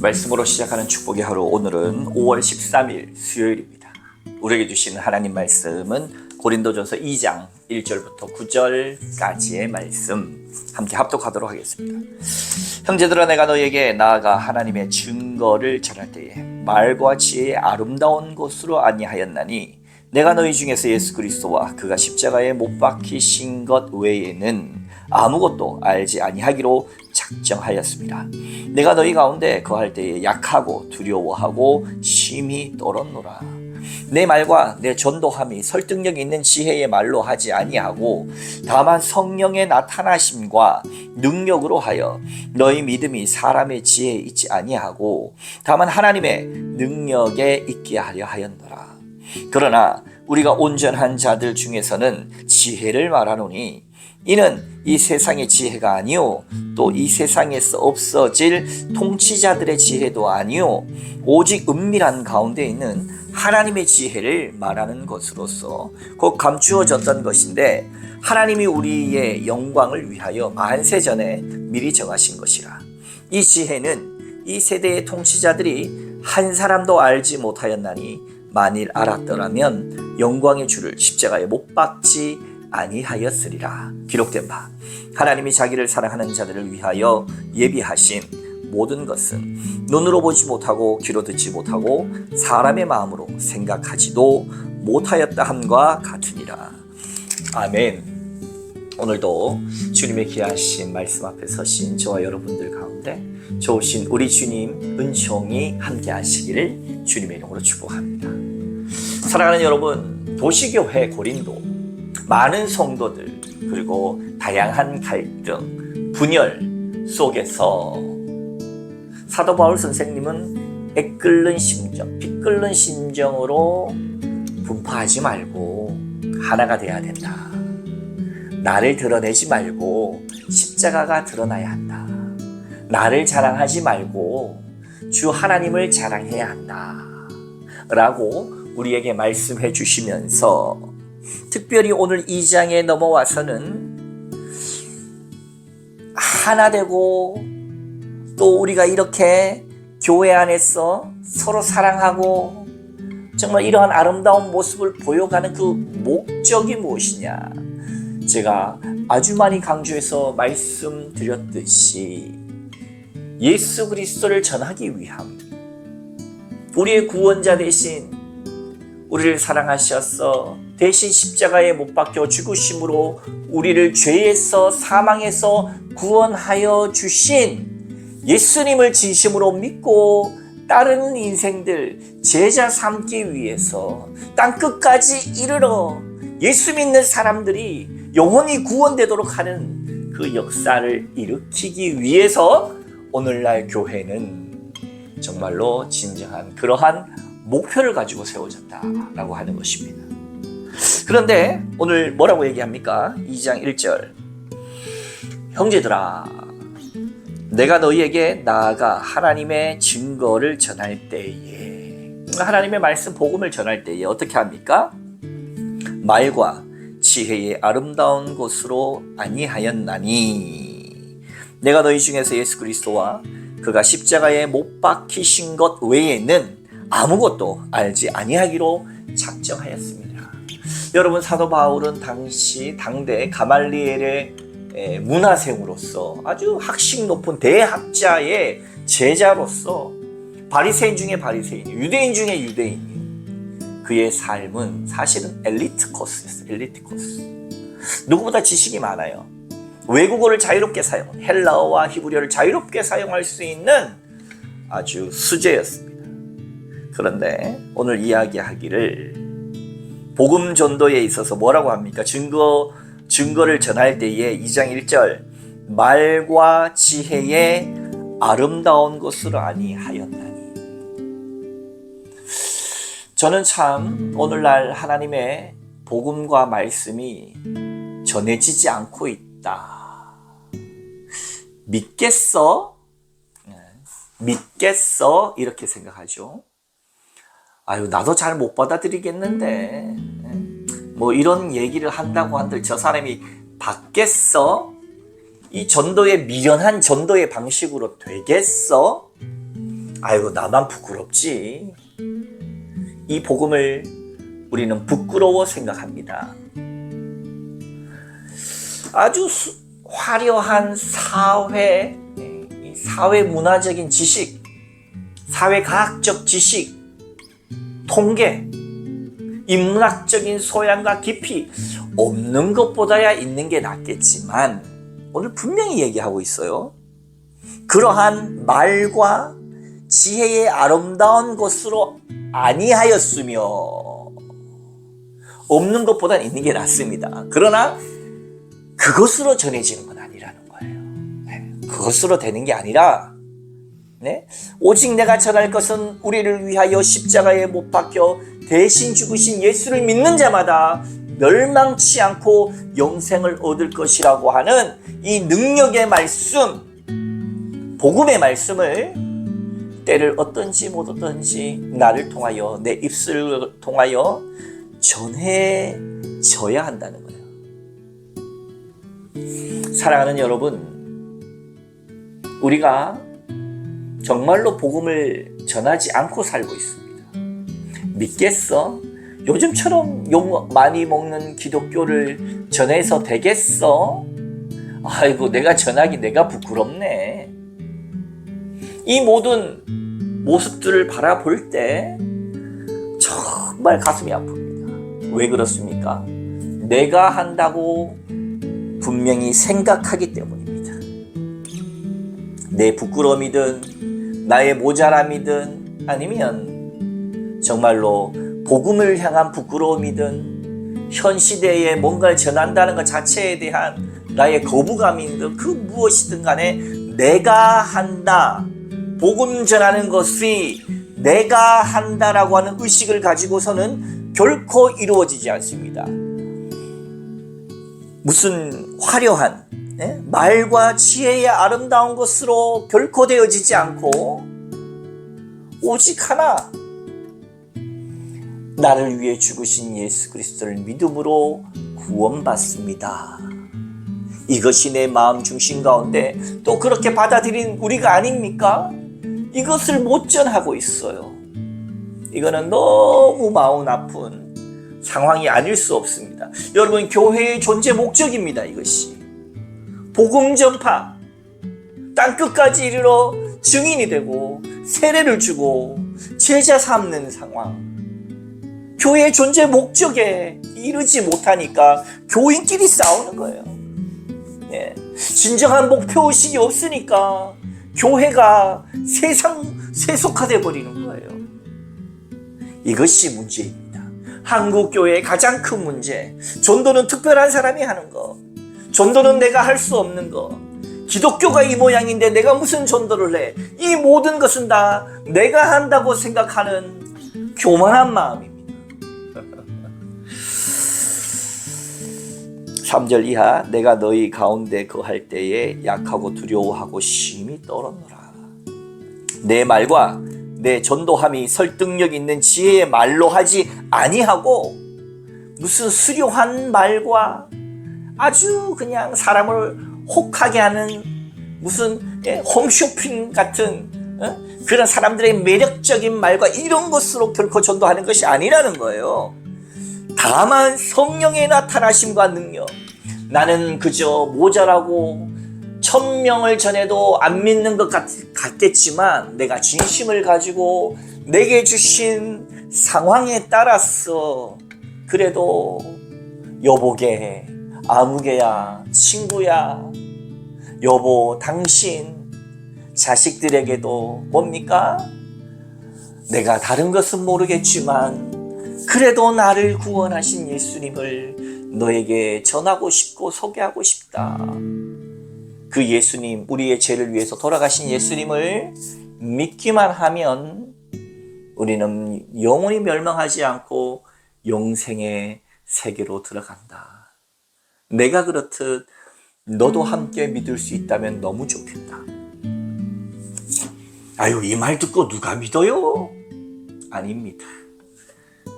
말씀으로 시작하는 축복의 하루, 오늘은 5월 13일 수요일입니다. 우리에게 주시는 하나님 말씀은 고린도전서 2장 1절부터 9절까지의 말씀 함께 합독하도록 하겠습니다. 형제들아, 내가 너희에게 나아가 하나님의 증거를 전할 때에 말과 지혜의 아름다운 것으로 아니하였나니 내가 너희 중에서 예수 그리스도와 그가 십자가에 못 박히신 것 외에는 아무것도 알지 아니하기로 작정하였습니다. 내가 너희 가운데 거할 때에 약하고 두려워하고 심히 떨었노라. 내 말과 내 전도함이 설득력 있는 지혜의 말로 하지 아니하고 다만 성령의 나타나심과 능력으로 하여 너희 믿음이 사람의 지혜에 있지 아니하고 다만 하나님의 능력에 있게 하려 하였노라. 그러나 우리가 온전한 자들 중에서는 지혜를 말하노니 이는 이 세상의 지혜가 아니요 또 이 세상에서 없어질 통치자들의 지혜도 아니요 오직 은밀한 가운데 있는 하나님의 지혜를 말하는 것으로서 곧 감추어졌던 것인데 하나님이 우리의 영광을 위하여 만세 전에 미리 정하신 것이라. 이 지혜는 이 세대의 통치자들이 한 사람도 알지 못하였나니 만일 알았더라면 영광의 주를 십자가에 못 박지 아니하였으리라. 기록된 바 하나님이 자기를 사랑하는 자들을 위하여 예비하신 모든 것은 눈으로 보지 못하고 귀로 듣지 못하고 사람의 마음으로 생각하지도 못하였다 함과 같으니라. 아멘. 오늘도 주님의 귀하신 말씀 앞에 서신 저와 여러분들 가운데 좋으신 우리 주님 은총이 함께 하시기를 주님의 이름으로 축복합니다. 사랑하는 여러분, 도시교회 고린도 많은 성도들 그리고 다양한 갈등, 분열 속에서 사도 바울 선생님은 애끓는 심정, 피 끓는 심정으로 분파하지 말고 하나가 돼야 된다. 나를 드러내지 말고 십자가가 드러나야 한다. 나를 자랑하지 말고 주 하나님을 자랑해야 한다. 라고 우리에게 말씀해 주시면서 특별히 오늘 2장에 넘어와서는 하나 되고 또 우리가 이렇게 교회 안에서 서로 사랑하고 정말 이러한 아름다운 모습을 보여가는 그 목적이 무엇이냐. 제가 아주 많이 강조해서 말씀드렸듯이 예수 그리스도를 전하기 위함, 우리의 구원자 대신 우리를 사랑하셔서 대신 십자가에 못 박혀 죽으심으로 우리를 죄에서 사망에서 구원하여 주신 예수님을 진심으로 믿고 따르는 인생들 제자 삼기 위해서 땅끝까지 이르러 예수 믿는 사람들이 영원히 구원되도록 하는 그 역사를 일으키기 위해서 오늘날 교회는 정말로 진정한 그러한 목표를 가지고 세워졌다라고 하는 것입니다. 그런데 오늘 뭐라고 얘기합니까? 2장 1절 형제들아, 내가 너희에게 나아가 하나님의 증거를 전할 때에, 하나님의 말씀 복음을 전할 때에 어떻게 합니까? 말과 지혜의 아름다운 것으로 아니하였나니 내가 너희 중에서 예수 그리스도와 그가 십자가에 못 박히신 것 외에는 아무것도 알지 아니하기로 작정하였습니다. 여러분, 사도 바울은 당시 당대 가말리엘의 문화생으로서 아주 학식 높은 대학자의 제자로서 바리새인 중에 바리새인, 유대인 중에 유대인, 그의 삶은 사실은 엘리트 코스였어요. 엘리트 코스. 누구보다 지식이 많아요. 외국어를 자유롭게 사용, 헬라어와 히브리어를 자유롭게 사용할 수 있는 아주 수재였습니다. 그런데 오늘 이야기하기를 복음 전도에 있어서 뭐라고 합니까? 증거를 전할 때에 2장 1절 말과 지혜의 아름다운 것으로 아니하였나니. 저는 참 오늘날 하나님의 복음과 말씀이 전해지지 않고 있다. 믿겠어? 이렇게 생각하죠. 아유, 나도 잘 못 받아들이겠는데 뭐 이런 얘기를 한다고 한들 저 사람이 받겠어? 이 전도의 미련한 전도의 방식으로 되겠어? 아이고 나만 부끄럽지. 이 복음을 우리는 부끄러워 생각합니다. 아주 화려한 사회 문화적인 지식, 사회과학적 지식, 통계, 인문학적인 소양과 깊이 없는 것보다야 있는 게 낫겠지만 오늘 분명히 얘기하고 있어요. 그러한 말과 지혜의 아름다운 것으로 아니하였으며 없는 것보다 있는 게 낫습니다. 그러나 그것으로 전해지는 건 아니라는 거예요. 그것으로 되는 게 아니라 오직 내가 전할 것은 우리를 위하여 십자가에 못 박혀 대신 죽으신 예수를 믿는 자마다 멸망치 않고 영생을 얻을 것이라고 하는 이 능력의 말씀, 복음의 말씀을 때를 얻든지 못 얻든지 나를 통하여, 내 입술을 통하여 전해져야 한다는 거예요. 사랑하는 여러분, 우리가 정말로 복음을 전하지 않고 살고 있습니다. 믿겠어? 요즘처럼 욕 많이 먹는 기독교를 전해서 되겠어? 아이고 내가 전하기 내가 부끄럽네. 이 모든 모습들을 바라볼 때 정말 가슴이 아픕니다. 왜 그렇습니까? 내가 한다고 분명히 생각하기 때문입니다. 내 부끄러움이든 나의 모자람이든 아니면 정말로 복음을 향한 부끄러움이든 현 시대에 뭔가를 전한다는 것 자체에 대한 나의 거부감이든 그 무엇이든 간에 내가 한다, 복음 전하는 것이 내가 한다라고 하는 의식을 가지고서는 결코 이루어지지 않습니다. 무슨 화려한 말과 지혜의 아름다운 것으로 결코 되어지지 않고 오직 하나, 나를 위해 죽으신 예수 그리스도를 믿음으로 구원받습니다. 이것이 내 마음 중심 가운데 또 그렇게 받아들인 우리가 아닙니까? 이것을 못 전하고 있어요. 이거는 너무 마음 아픈 상황이 아닐 수 없습니다. 여러분, 교회의 존재 목적입니다. 이것이 복음 전파, 땅끝까지 이르러 증인이 되고 세례를 주고 제자 삼는 상황. 교회의 존재 목적에 이르지 못하니까 교인끼리 싸우는 거예요. 진정한 목표의식이 없으니까 교회가 세속화돼 버리는 거예요. 이것이 문제입니다. 한국 교회의 가장 큰 문제. 전도는 특별한 사람이 하는 거. 전도는 내가 할 수 없는 거. 기독교가 이 모양인데 내가 무슨 전도를 해. 이 모든 것은 다 내가 한다고 생각하는 교만한 마음입니다. 3절 이하, 내가 너희 가운데 거할 때에 약하고 두려워하고 심히 떨었노라. 내 말과 내 전도함이 설득력 있는 지혜의 말로 하지 아니하고 무슨 수려한 말과 아주 그냥 사람을 혹하게 하는 무슨 홈쇼핑 같은 그런 사람들의 매력적인 말과 이런 것으로 결코 전도하는 것이 아니라는 거예요. 다만 성령의 나타나심과 능력. 나는 그저 모자라고 1000명을 전해도 안 믿는 것 같겠지만 내가 진심을 가지고 내게 주신 상황에 따라서 그래도 여보게, 아무개야, 친구야, 여보, 당신, 자식들에게도 뭡니까? 내가 다른 것은 모르겠지만 그래도 나를 구원하신 예수님을 너에게 전하고 싶고 소개하고 싶다. 그 예수님, 우리의 죄를 위해서 돌아가신 예수님을 믿기만 하면 우리는 영원히 멸망하지 않고 영생의 세계로 들어간다. 내가 그렇듯 너도 함께 믿을 수 있다면 너무 좋겠다. 아유, 이 말 듣고 누가 믿어요? 아닙니다.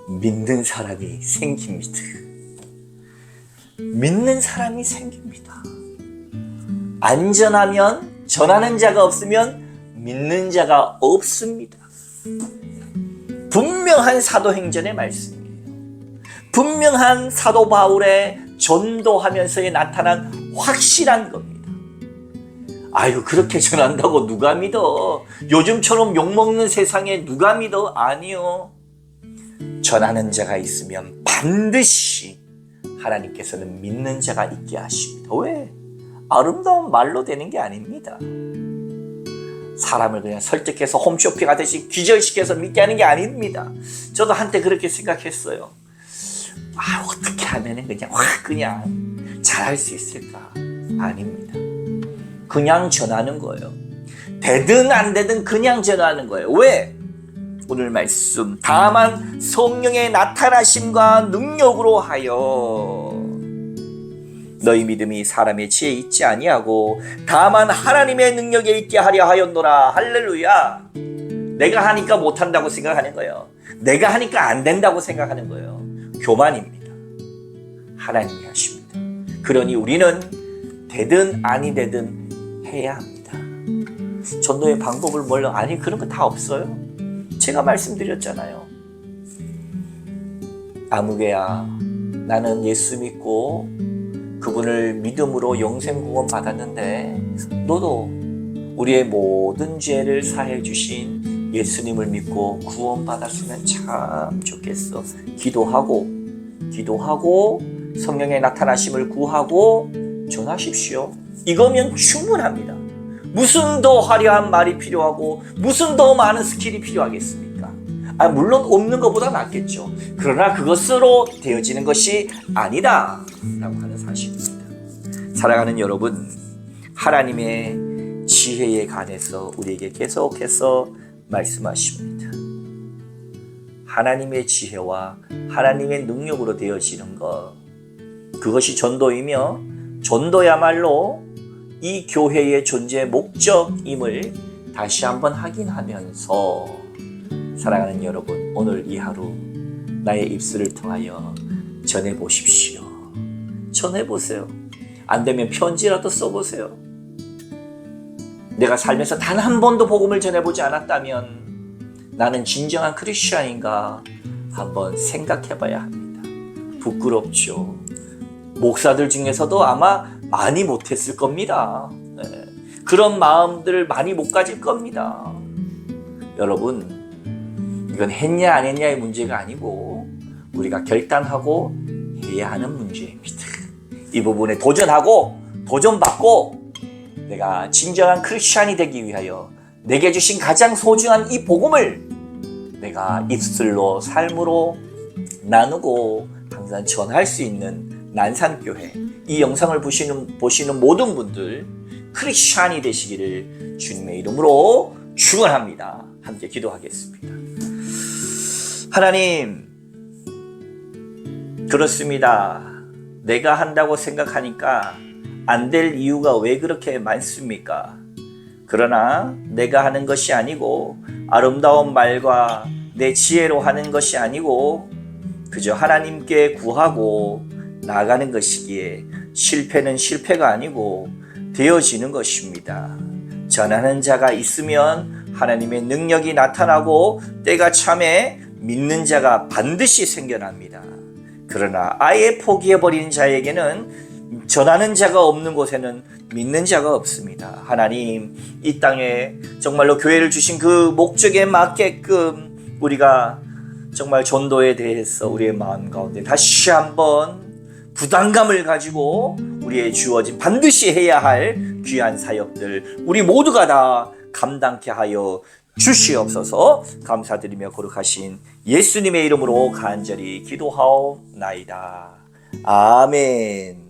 믿는 사람이 생깁니다. 믿는 사람이 생깁니다. 안전하면, 전하는 자가 없으면 믿는 자가 없습니다. 분명한 사도행전의 말씀이에요. 분명한 사도 바울의 전도하면서에 나타난 확실한 겁니다. 아유, 그렇게 전한다고 누가 믿어? 요즘처럼 욕먹는 세상에 누가 믿어? 아니요. 전하는 자가 있으면 반드시 하나님께서는 믿는 자가 있게 하십니다. 왜? 아름다운 말로 되는 게 아닙니다. 사람을 그냥 설득해서 홈쇼핑 하듯이 기절시켜서 믿게 하는 게 아닙니다. 저도 한때 그렇게 생각했어요. 어떻게 하면 그냥 잘할 수 있을까? 아닙니다. 그냥 전하는 거예요. 되든 안 되든 그냥 전하는 거예요. 왜? 오늘 말씀, 다만 성령의 나타나심과 능력으로 하여 너희 믿음이 사람의 지혜에 있지 아니하고 다만 하나님의 능력에 있게 하려 하였노라. 할렐루야. 내가 하니까 못한다고 생각하는 거예요. 내가 하니까 안 된다고 생각하는 거예요. 교만입니다. 하나님이 하십니다. 그러니 우리는 되든 아니 되든 해야 합니다. 전도의 방법을 몰라. 아니, 그런 거 다 없어요. 제가 말씀드렸잖아요. 아무개야, 나는 예수 믿고 그분을 믿음으로 영생 구원 받았는데 너도 우리의 모든 죄를 사해 주신 예수님을 믿고 구원 받았으면 참 좋겠어. 기도하고 성령의 나타나심을 구하고 전하십시오. 이거면 충분합니다. 무슨 더 화려한 말이 필요하고 무슨 더 많은 스킬이 필요하겠습니까? 물론 없는 것보다 낫겠죠. 그러나 그것으로 되어지는 것이 아니다 라고 하는 사실입니다. 사랑하는 여러분, 하나님의 지혜에 관해서 우리에게 계속해서 말씀하십니다. 하나님의 지혜와 하나님의 능력으로 되어지는 것, 그것이 전도이며 전도야말로 이 교회의 존재의 목적임을 다시 한번 확인하면서 사랑하는 여러분, 오늘 이 하루 나의 입술을 통하여 전해보십시오. 전해보세요. 안 되면 편지라도 써보세요. 내가 살면서 단 한 번도 복음을 전해보지 않았다면 나는 진정한 크리스찬인가 한번 생각해봐야 합니다. 부끄럽죠. 목사들 중에서도 아마 많이 못했을 겁니다. 그런 마음들을 많이 못 가질 겁니다. 여러분, 이건 했냐 안 했냐의 문제가 아니고 우리가 결단하고 해야 하는 문제입니다. 이 부분에 도전하고 도전받고 내가 진정한 크리스찬이 되기 위하여 내게 주신 가장 소중한 이 복음을 내가 입술로 삶으로 나누고 항상 전할 수 있는 난산교회, 이 영상을 보시는 모든 분들 크리스찬이 되시기를 주님의 이름으로 축원합니다. 함께 기도하겠습니다. 하나님, 그렇습니다. 내가 한다고 생각하니까 안 될 이유가 왜 그렇게 많습니까? 그러나 내가 하는 것이 아니고 아름다운 말과 내 지혜로 하는 것이 아니고 그저 하나님께 구하고 나아가는 것이기에 실패는 실패가 아니고 되어지는 것입니다. 전하는 자가 있으면 하나님의 능력이 나타나고 때가 참에 믿는 자가 반드시 생겨납니다. 그러나 아예 포기해버리는 자에게는 전하는 자가 없는 곳에는 믿는 자가 없습니다. 하나님, 이 땅에 정말로 교회를 주신 그 목적에 맞게끔 우리가 정말 전도에 대해서 우리의 마음 가운데 다시 한번 부담감을 가지고 우리의 주어진 반드시 해야 할 귀한 사역들 우리 모두가 다 감당케 하여 주시옵소서. 감사드리며 거룩하신 예수님의 이름으로 간절히 기도하옵나이다. 아멘.